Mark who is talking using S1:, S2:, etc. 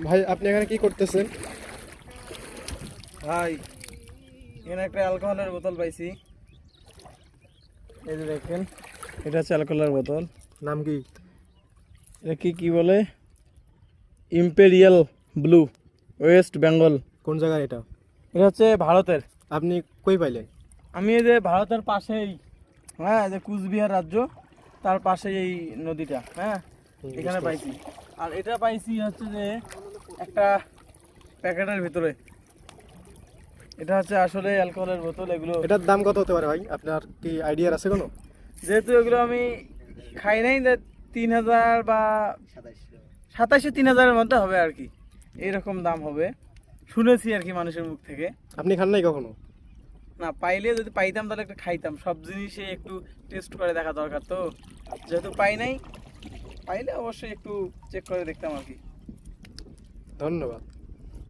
S1: ভাই আপনি এখানে কি করতেছেন?
S2: ভাই এখানে একটা অ্যালকোহলের বোতল পাইছি, এই যে দেখেন, এটা হচ্ছে অ্যালকোহলের বোতল।
S1: নাম কি?
S2: এটা কি বলে, ইম্পেরিয়াল ব্লু, ওয়েস্ট বেঙ্গল।
S1: কোন জায়গায় এটা?
S2: এটা হচ্ছে ভারতের।
S1: আপনি কই পাইলেন?
S2: আমি এই যে ভারতের পাশেই, হ্যাঁ, যে কুচবিহার রাজ্য, তার পাশে এই নদীটা, হ্যাঁ, এখানে
S1: বুঝতে
S2: পাইছি। আর এটা পাইছি হচ্ছে যে একটা প্যাকেটের ভিতরে। এটা হচ্ছে আসলে অ্যালকোহলের বোতল। এগুলো
S1: এটার দাম কত হতে পারে ভাই? আপনার কি আইডিয়া আছে কোনো?
S2: যেহেতু এগুলো আমি খাই নাই, 3000 বা 2700-3000-এর মধ্যে হবে আর কি, এইরকম দাম হবে শুনেছি আর কি মানুষের মুখ থেকে।
S1: আপনি খান নাই কখনো?
S2: না, পাইলে যদি পাইতাম তাহলে একটা খাইতাম। সব জিনিসে একটু টেস্ট করে দেখা দরকার, তো যেহেতু পাই নাই, পাইলে অবশ্যই একটু চেক করে দেখতাম আর কি।
S1: ধন্যবাদ।